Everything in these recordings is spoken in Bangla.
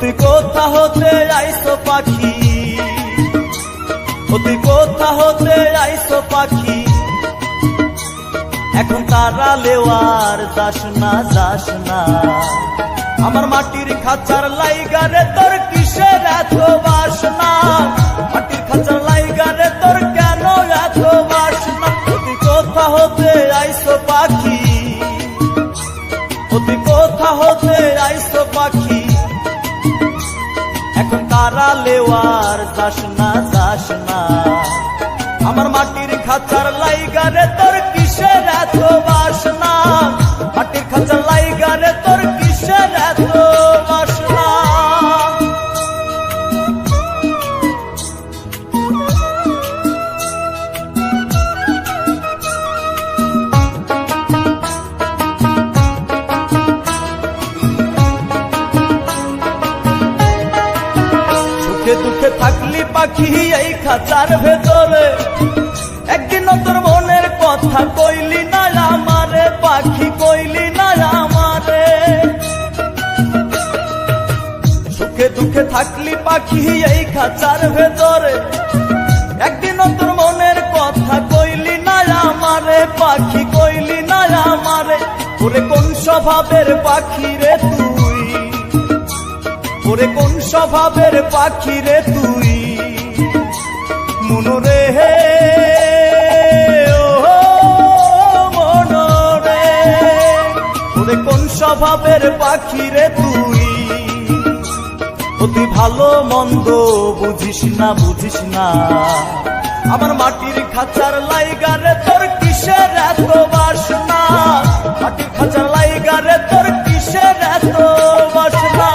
তুই কোথা হতে আইসো পাখি, তুই কোথা হতে আইসো পাখি, এখন তারা লেওয়ার যাস না যাস না। আমার মাটির খাঁচার লাইগারে তোর কিসের এত বাসনা, মাটির খাঁচার লাইগারে তোর কেন এত বাসনা। তুই কোথা হতে আইসো পাখি, তুই কোথা হতে আইসো পাখি, এখন তারা লেওয়ার যাস না যাস না। আমার মাটির খাঁচার লাইগারে তোর কিসের এত বাসনা, মাটির খাঁচার লাইগারে তোর কিসের এত বাসনা। সুখে দুঃখে থাকলি পাখি এই খাঁচার ভেতরে, একদিন তোর মনের কথা কইলি না আমারে পাখি, কইলি না আমারে। সুখে দুঃখে থাকলি পাখি এই খাঁচার ভেতরে, একদিন তোর মনের কথা কইলি না আমারে পাখি, কইলি না আমারে। ওরে কোন স্বভাবের পাখি রে তুই, ওরে কোন স্বভাবের পাখি রে তুই, মনরে হে মনরে। ওরে কোন স্বভাবের পাখি রে তুই, তুই ভালো মন্দ বুঝিস না বুঝিস না। আমার মাটির খাঁচার লাইগারে তোর কিসের এত বাসনা, মাটির খাঁচার লাইগারে তোর কিসের এত বাসনা।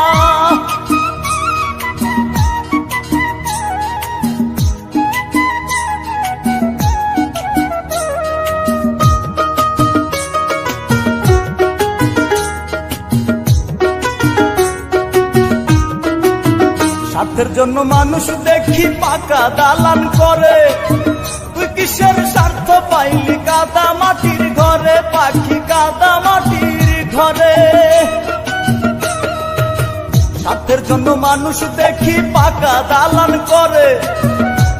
স্বার্থের জন্য মানুষ দেখি পাকা দালান করে, তুই কিসের স্বার্থ পাইলি কাদা মাটির ঘরে পাখি, কাদা মাটির ঘরে। স্বার্থের জন্য মানুষ দেখি পাকা দালান করে,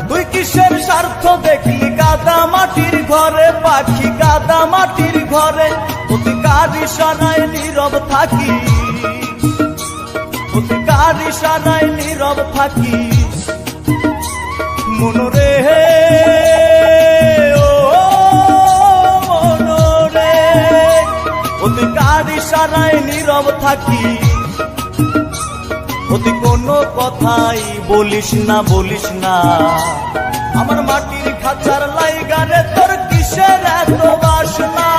তুই কিসের স্বার্থ দেখলি কাদা মাটির ঘরে পাখি, কাদা মাটির ঘরে। তুই কার ইশারায় নীরব থাকি, কার ইশারায় নীরব থাকিস, মনরে ও মনরে। তুই কার ইশারায় নীরব থাকিস, তুই কোনো কথাই বলিস না বলিস না। আমার মাটির খাঁচার লাইগারে তোর কিসের এত বাসনা,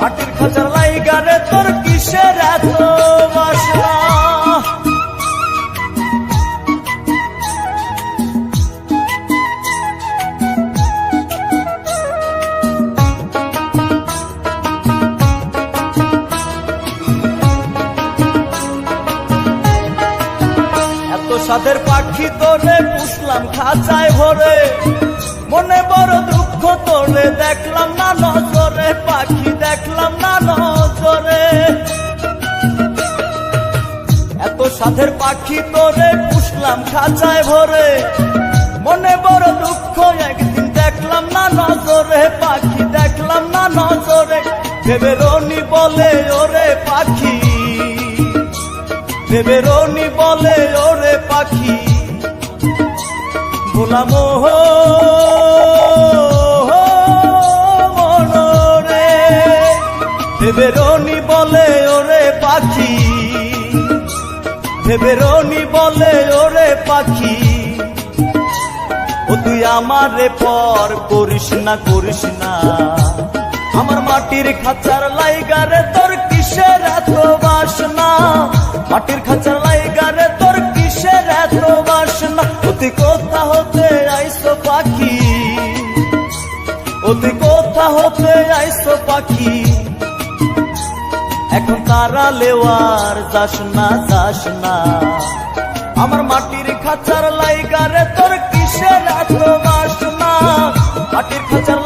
মাটির খাঁচার লাইগারে তোর কিসের এত বাসনা। সাদের পাখি তোরে পুষলাম খাঁচায় ভরে, মনে বড় দুঃখ তোরে দেখলাম না নজরে পাখি, দেখলাম না নজরে। এত সাদের পাখি তোরে পুষলাম খাঁচায় ভরে, মনে বড় দুঃখ একদিন দেখলাম না নজরে পাখি, দেখলাম না নজরে। ভেবে রনি বলে ওরে পাখি, ভেবে রনি বলে ওরে পাখি, গোলাম মনরে। ভেবে রনি বলে ওরে পাখি, ভেবে রনি বলে ওরে পাখি। তুই আমারে পর করিস না করিস না, আমার মাটির খাঁচার লাইগারে তোর কিসের এত বাসনা, মাটির খাঁচার লাইগারে তোর কিসের এত বাসনা। তুই কোথা হতে আইসো পাখি, তুই কোথা হতে আইসো পাখি, এখন তারা লেওয়ার যাস না যাস না। আমার মাটির খাঁচার লাইগারে তোর কিসের এত বাসনা, মাটির খাঁচার